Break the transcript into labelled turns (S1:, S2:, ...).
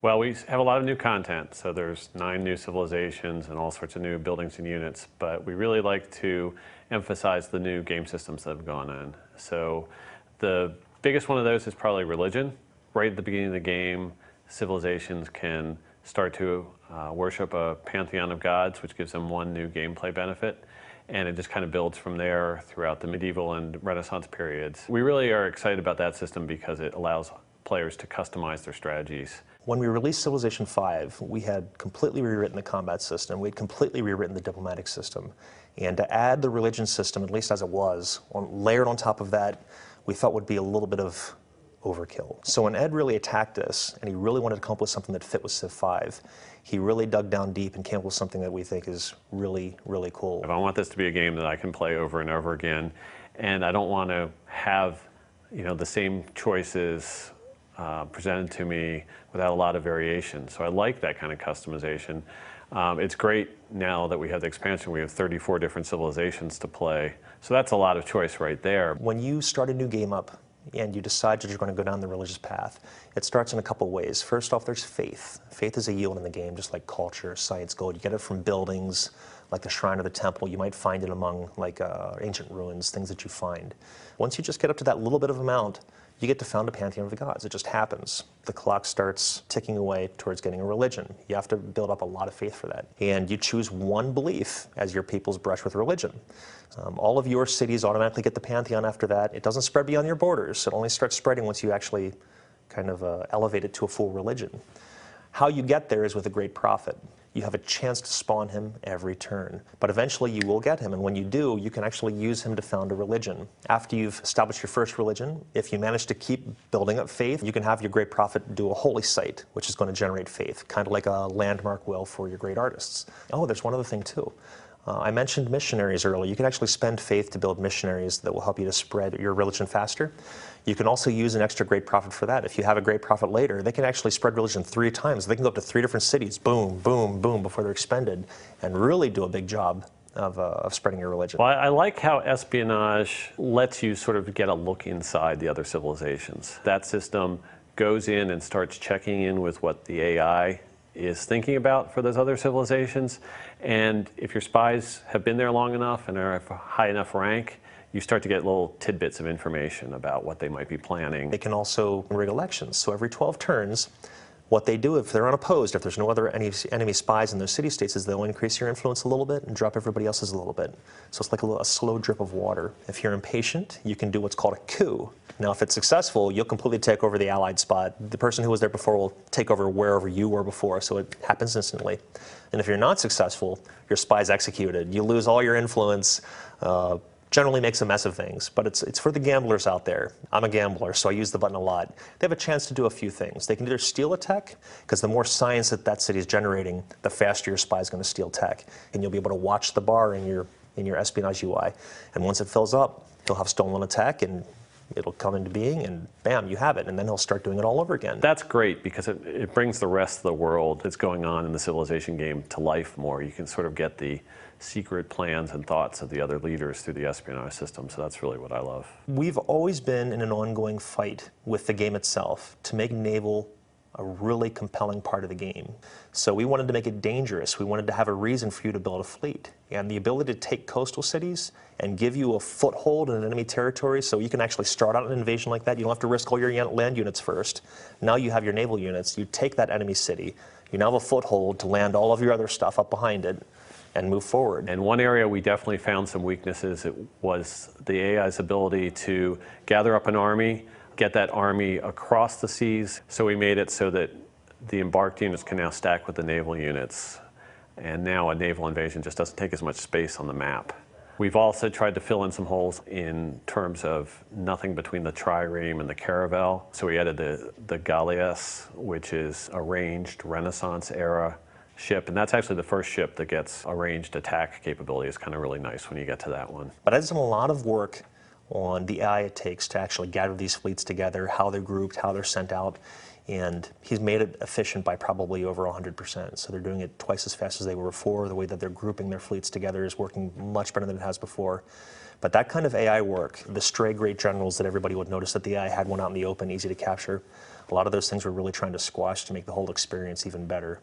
S1: Well, we have a lot of new content, so there's 9 new civilizations and all sorts of new buildings and units, but we really like to emphasize the new game systems that have gone in. So the biggest one of those is probably religion. Right at the beginning of the game, civilizations can start to worship a pantheon of gods, which gives them one new gameplay benefit. And it just kind of builds from there throughout the medieval and Renaissance periods. We really are excited about that system because it allows players to customize their strategies.
S2: When we released Civilization 5, we had completely rewritten the combat system. We had completely rewritten the diplomatic system. And to add the religion system, at least as it was, layered on top of that, we thought would be a little bit of overkill. So when Ed really attacked us, and he really wanted to accomplish something that fit with Civ 5, he really dug down deep and came up with something that we think is really, really cool.
S1: I want this to be a game that I can play over and over again, and I don't want to have, the same choices presented to me without a lot of variation. So I like that kind of customization. It's great now that we have the expansion. We have 34 different civilizations to play. So that's a lot of choice right there.
S2: When you start a new game up and you decide that you're going to go down the religious path, it starts in a couple ways. First off, there's faith. Faith is a yield in the game, just like culture, science, gold. You get it from buildings, like the shrine or the temple. You might find it among ancient ruins, things that you find. Once you just get up to that little bit of amount, you get to found a pantheon of the gods. It just happens. The clock starts ticking away towards getting a religion. You have to build up a lot of faith for that. And you choose one belief as your people's brush with religion. All of your cities automatically get the pantheon after that. It doesn't spread beyond your borders. It only starts spreading once you actually kind of elevate it to a full religion. How you get there is with a great prophet. You have a chance to spawn him every turn, but eventually you will get him, and when you do, you can actually use him to found a religion. After you've established your first religion, if you manage to keep building up faith, you can have your great prophet do a holy site, which is going to generate faith, kind of like a landmark will for your great artists. Oh, there's one other thing too. I mentioned missionaries earlier. You can actually spend faith to build missionaries that will help you to spread your religion faster. You can also use an extra great prophet for that. If you have a great prophet later, they can actually spread religion 3 times. They can go up to 3 different cities, boom, boom, boom, before they're expended, and really do a big job of spreading your religion.
S1: Well, I like how espionage lets you sort of get a look inside the other civilizations. That system goes in and starts checking in with what the AI is thinking about for those other civilizations. And if your spies have been there long enough and are of a high enough rank, you start to get little tidbits of information about what they might be planning.
S2: They can also rig elections. So every 12 turns, what they do if they're unopposed, if there's no other enemy spies in those city-states, is they'll increase your influence a little bit and drop everybody else's a little bit. So it's like a slow drip of water. If you're impatient, you can do what's called a coup. Now, if it's successful, you'll completely take over the allied spot. The person who was there before will take over wherever you were before, so it happens instantly. And if you're not successful, your spy's executed. You lose all your influence. Generally makes a mess of things, but it's for the gamblers out there. I'm a gambler, so I use the button a lot. They have a chance to do a few things. They can either steal a tech, because the more science that city is generating, the faster your spy is going to steal tech. And you'll be able to watch the bar in your espionage UI. And once it fills up, he'll have stolen a tech, and it'll come into being, and bam, you have it. And then he'll start doing it all over again.
S1: That's great, because it brings the rest of the world that's going on in the civilization game to life more. You can sort of get the secret plans and thoughts of the other leaders through the espionage system, so that's really what I love.
S2: We've always been in an ongoing fight with the game itself to make naval a really compelling part of the game. So we wanted to make it dangerous. We wanted to have a reason for you to build a fleet. And the ability to take coastal cities and give you a foothold in an enemy territory, so you can actually start out an invasion like that. You don't have to risk all your land units first. Now you have your naval units. You take that enemy city. You now have a foothold to land all of your other stuff up behind it and move forward.
S1: And one area we definitely found some weaknesses, it was the AI's ability to gather up an army, get that army across the seas. So we made it so that the embarked units can now stack with the naval units. And now a naval invasion just doesn't take as much space on the map. We've also tried to fill in some holes in terms of nothing between the trireme and the caravel. So we added the galleass, which is a ranged Renaissance era ship, and that's actually the first ship that gets a ranged attack capability. It's kind of really nice when you get to that one.
S2: But I've done a lot of work on the AI it takes to actually gather these fleets together, how they're grouped, how they're sent out. And he's made it efficient by probably over 100%. So they're doing it twice as fast as they were before. The way that they're grouping their fleets together is working much better than it has before. But that kind of AI work, the stray great generals that everybody would notice that the AI had one out in the open, easy to capture, a lot of those things we're really trying to squash to make the whole experience even better.